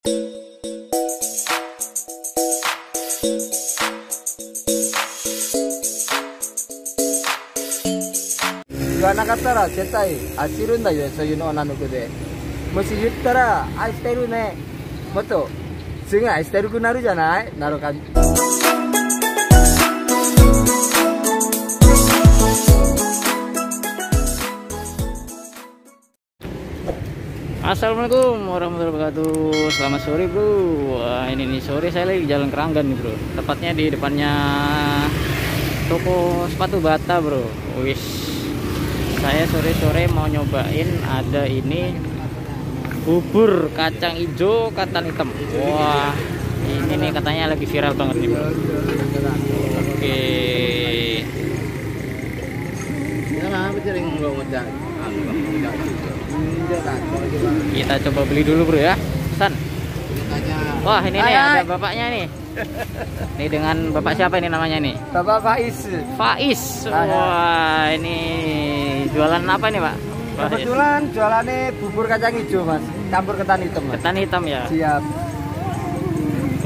言わなかったら絶対走るんだよ、そういうの女の子で。もし言ったら愛してるね、もっとすぐ愛してるくなるじゃない、なるか。Assalamualaikum warahmatullahi wabarakatuh. Selamat sore bro. Wah, ini nih sore saya lagi jalan Keranggan nih bro. Tepatnya di depannya toko sepatu bata bro. Wis, saya sore-sore mau nyobain ada ini bubur kacang hijau ketan hitam. Wah, ini nih katanya lagi viral banget nih bro. Oke. Kita coba beli dulu bro ya. San. Wah, ini nih ada bapaknya nih. Ini dengan bapak siapa ini namanya nih? Bapak Faiz. Faiz. Wah, ini jualan apa nih pak? Kebetulan jualannya bubur kacang hijau mas, campur ketan hitam mas. Ketan hitam ya? Siap.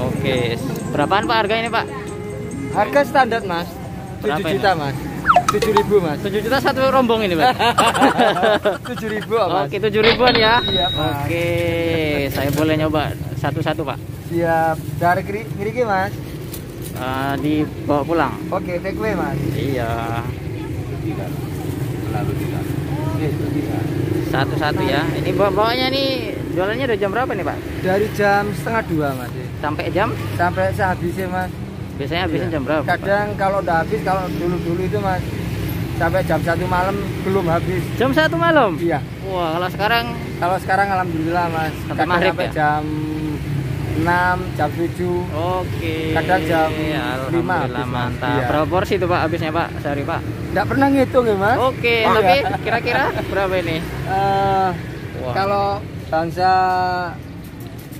Oke, berapaan pak harga ini pak? Harga standar mas, 7 juta mas. 7.000 mas. 7 juta satu rombong ini pak? 7.000 mas. Oke, 7.000-an ya? Iya, oke, saya boleh nyoba satu-satu pak? Siap. Dari kiri mas? Dibawa pulang. Oke, take away mas. Iya. Satu-satu ya. Ini bawanya nih jualannya dari jam berapa nih pak? Dari jam 1:30 mas. Sampai jam? Sampai sehabisnya mas. Biasanya habisnya jam berapa? Kadang pak, kalau udah habis, kalau dulu itu mas sampai jam 1 malam belum habis. Jam 1 malam? Iya. Wah, kalau sekarang? Kalau sekarang alhamdulillah mas. Sampai maghrib sampai ya? Jam 6, jam 7. Oke. Kadang jam 5. Alhamdulillah mantap. Iya. Berapa porsi itu pak habisnya pak sehari pak? Nggak pernah ngitung ya mas. Oke, tapi kira-kira berapa ini? Kalau bangsa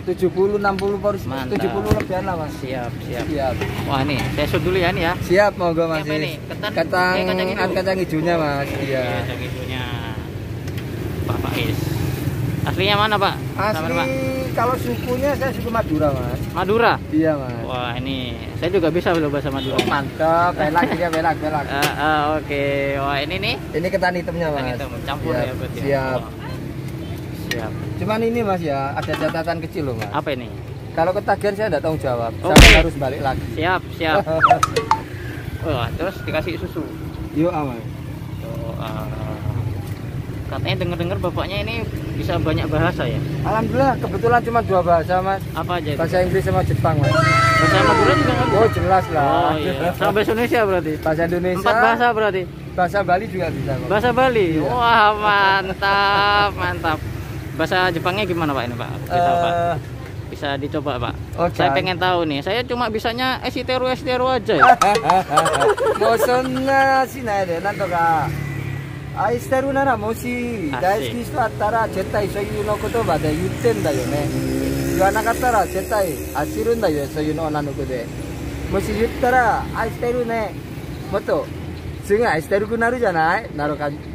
70-60 porsi, mantap. 70 lebihan lah mas. Siap. Siap. Wah nih, saya shoot dulu ya nih ya. Siap, monggo mas. Apa ini? Kacang hijaunya mas. Iya. Kacang hijaunya Pak Faiz. Aslinya mana pak? Asli pak? Kalau sukunya saya suku Madura mas. Madura? Iya mas. Wah ini saya juga bisa loh bahasa Madura. Mantap, belak dia belak. Oke. Wah ini nih? Ini ketan hitamnya mas. Ketan hitam, campur ya berarti. Siap. Siap. Cuman ini mas ya, ada catatan kecil loh mas. Apa ini? Kalau ketagihan saya tidak tanggung jawab. Oke. Saya harus balik lagi. Siap. Wah, terus dikasih susu. Yuk aman. Katanya dengar-dengar bapaknya ini bisa banyak bahasa ya? Alhamdulillah, kebetulan cuma 2 bahasa mas. Apa aja itu? Bahasa Inggris sama Jepang mas. Bahasa Madura juga nggak bisa? Oh jelas lah. Oh iya. Sama bahasa Indonesia berarti? Bahasa Indonesia. 4 bahasa berarti? Bahasa Bali juga bisa mas. Bahasa Bali? Iya. Wah mantap. Bahasa Jepangnya gimana pak ini pak? Bisa dicoba pak? Okay. Saya pengen tahu nih. Saya cuma bisanya esiteru aja ya. Mosonna shinai de nanto ka aishiteru nara moshi daisuki hito attara zettai souyuu no kotoba de yutte n da yo ne. Yuwanakatta ra zettai ashiru n da yo, souyuu no onna no ko de. Moshi yuttara aishiteru ne, motto sugu aishiteru ku naru janai?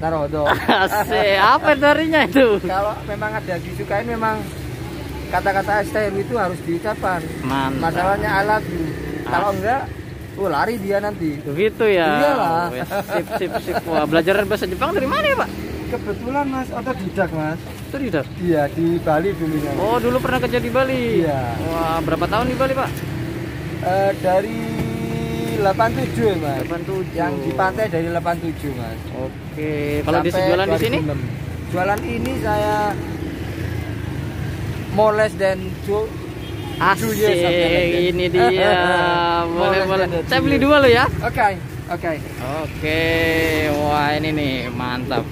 Naruhodo. Asik. Apa darinya itu? Kalau memang ada disukain, memang kata-kata aishiteru itu harus diucapkan. Mantap. Masalahnya I love you. Kalau enggak, lari dia nanti. Begitu ya. Iyalah. Sip. Wah, belajar bahasa Jepang dari mana ya pak? Kebetulan mas, otodidak mas. Otodidak? Iya, di Bali dulunya. Oh, dulu pernah kerja di Bali? Iya. Wah, berapa tahun di Bali pak? Dari 87 mas. 87. Yang di pantai dari 87 mas. Oke. Kalau di jualan di sini? Jualan ini saya more less than 2 Asik, years. ini dia. boleh. Saya beli 2 lo ya. Oke. Wah ini nih mantap.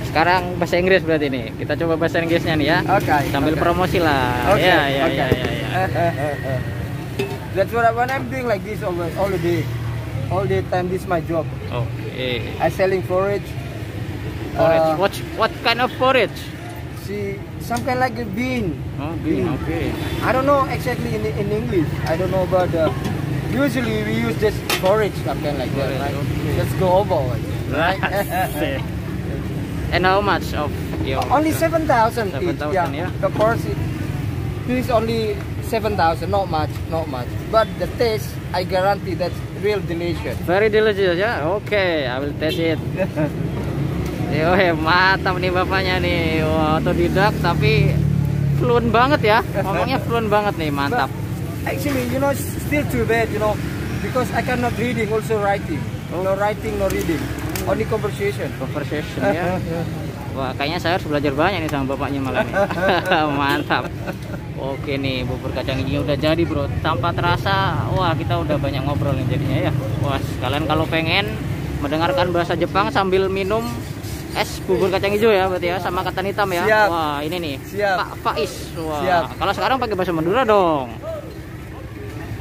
Sekarang bahasa Inggris berarti nih. Kita coba bahasa Inggrisnya nih ya. Oke. Sambil promosi lah. Ya. That's what I'm doing like this always, all the time. This is my job. Oke. I selling forage. Forage. What kind of forage? See, some kind like a bean. Oh, bean. Okay. I don't know exactly in English. I don't know about the. Usually we use just forage, something like that. Right? Okay. Let's go over. Right. And how much of your? Only 7,000 each. 7,000 Yeah. ya. Of course, This only 7,000, not much, not much. But the taste, I guarantee that's real delicious. Very delicious ya. Oke, I will taste it. Yo, mantap nih bapaknya nih. Wah, otodidak tapi fluent banget ya. Ngomongnya fluent banget nih, mantap. But actually, you know, it's still too bad, you know, because I cannot reading, also writing. No writing, no reading, only conversation. Conversation ya. Wah, kayaknya saya harus belajar banyak nih sama bapaknya malam ini. Mantap. Oke nih, bubur kacang hijau udah jadi bro. Tanpa terasa, wah kita udah banyak ngobrol nih jadinya ya. Wah, kalian kalau pengen mendengarkan bahasa Jepang sambil minum es bubur kacang hijau ya berarti ya, sama katan hitam ya. Siap. Wah, ini nih. Siap. Pak Faiz. Wah, Siap. kalau sekarang pakai bahasa Madura dong.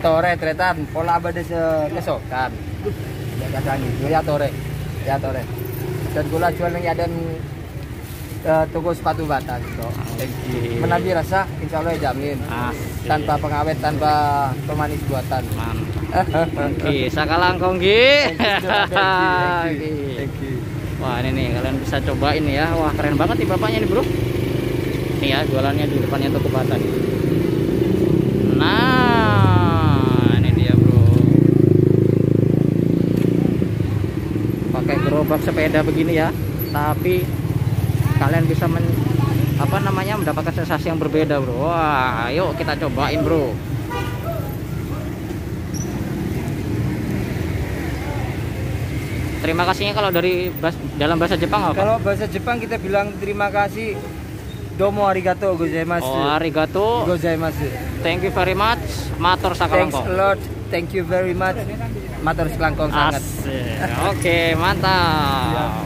Tore tretan, pola abade kesokan. Ya kacang hijau ya tore. Ya tore. Dan gula jual yang ada toko sepatu bata gitu. Menabi rasa, insya Allah jamin. Asik. Tanpa pengawet, tanpa pemanis buatan. Mantap. Oke, sakalang konggi. Thank you. Wah, ini nih kalian bisa cobain ya. Wah, keren banget nih bapaknya nih, Bro. Nih ya, jualannya di depannya toko bata nih. Nah, ini dia, Bro. Pakai gerobak sepeda begini ya. Tapi kalian bisa mendapatkan sensasi yang berbeda, Bro. Wah, yuk kita cobain, Bro. Terima kasihnya kalau dalam bahasa Jepang apa? Kalau bahasa Jepang kita bilang terima kasih, domo arigato gozaimasu. Oh, arigato gozaimasu. Thank you very much. Matur Thanks sakalangkong. a lot. Thank you very much. Matur sakalangkong sangat. Oke, mantap.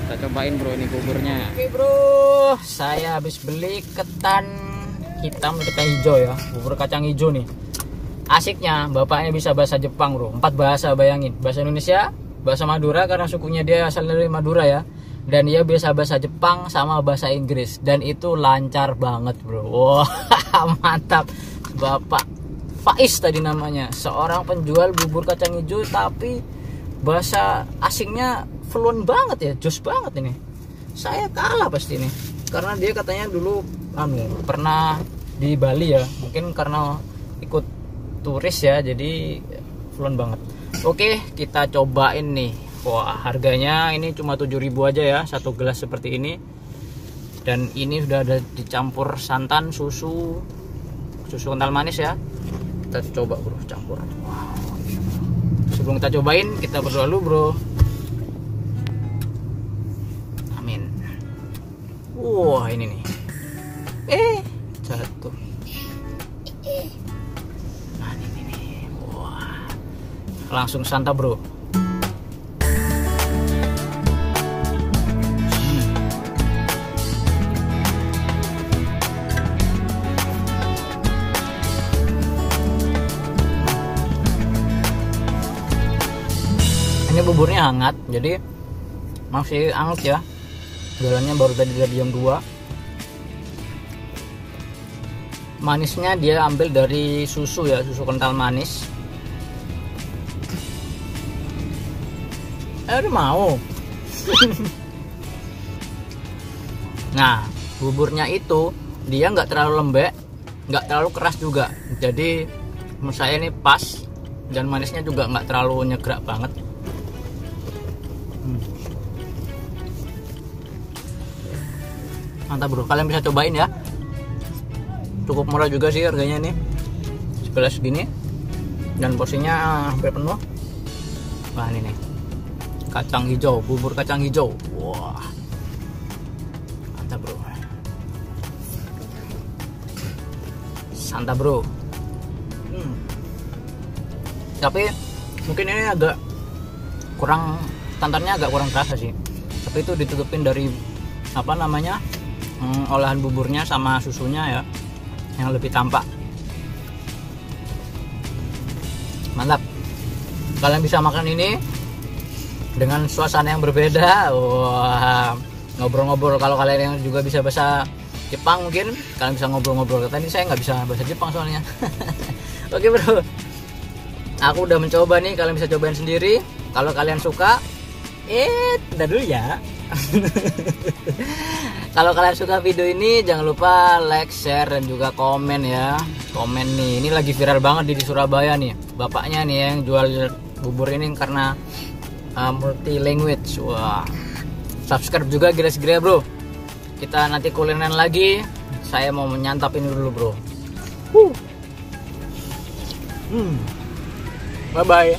Kita cobain, Bro, ini buburnya. Oke, Bro, saya habis beli ketan hitam dan ketan hijau ya, bubur kacang hijau nih. Asiknya bapaknya bisa bahasa Jepang, Bro. 4 bahasa, bayangin. Bahasa Indonesia, bahasa Madura karena sukunya dia asal dari Madura ya. Dan dia bisa bahasa Jepang sama bahasa Inggris, dan itu lancar banget, Bro. Wah, mantap. Bapak Faiz tadi namanya, seorang penjual bubur kacang hijau tapi bahasa asingnya fluent banget ya, jos banget ini. Saya kalah pasti nih, karena dia katanya dulu pernah di Bali ya, mungkin karena ikut turis ya, jadi fluent banget. Oke, kita cobain nih. Wah, harganya ini cuma 7.000 aja ya, satu gelas seperti ini. Dan ini sudah ada dicampur santan, susu kental manis ya. Kita coba, Bro, campur. Wow. Sebelum kita cobain, kita berdoa dulu, Bro. Amin. Wah, ini nih. Jatuh. Nah, ini nih. Wah. Langsung santap, Bro. Ini buburnya hangat, jadi masih hangat ya. Jualannya baru tadi dari jam 2. Manisnya dia ambil dari susu ya, susu kental manis. Udah mau. Nah, buburnya itu dia nggak terlalu lembek, nggak terlalu keras juga. Jadi menurut saya ini pas, dan manisnya juga nggak terlalu nyegrak banget. Mantap, Bro, kalian bisa cobain ya. Cukup murah juga sih harganya nih, segelas segini, dan porsinya hampir penuh. Wah, ini nih kacang hijau, bubur kacang hijau. Wah, mantap, Bro. Santap, Bro. Tapi mungkin ini agak kurang, santannya agak kurang terasa sih. Tapi itu ditutupin dari olahan buburnya sama susunya ya, yang lebih tampak. Mantap. Kalian bisa makan ini dengan suasana yang berbeda. Wah, ngobrol-ngobrol. Kalau kalian yang juga bisa bahasa Jepang, mungkin kalian bisa ngobrol-ngobrol. Tadi saya nggak bisa bahasa Jepang soalnya. Oke, Bro, aku udah mencoba nih, kalian bisa cobain sendiri. Kalau kalian suka, udah dulu ya. Kalau kalian suka video ini jangan lupa like, share dan juga komen ya. Komen nih, ini lagi viral banget di Surabaya nih. Bapaknya nih yang jual bubur ini karena multi language. Wah. Subscribe juga Gres-Gres bro. Kita nanti kulineran lagi. Saya mau menyantap ini dulu bro. Bye bye.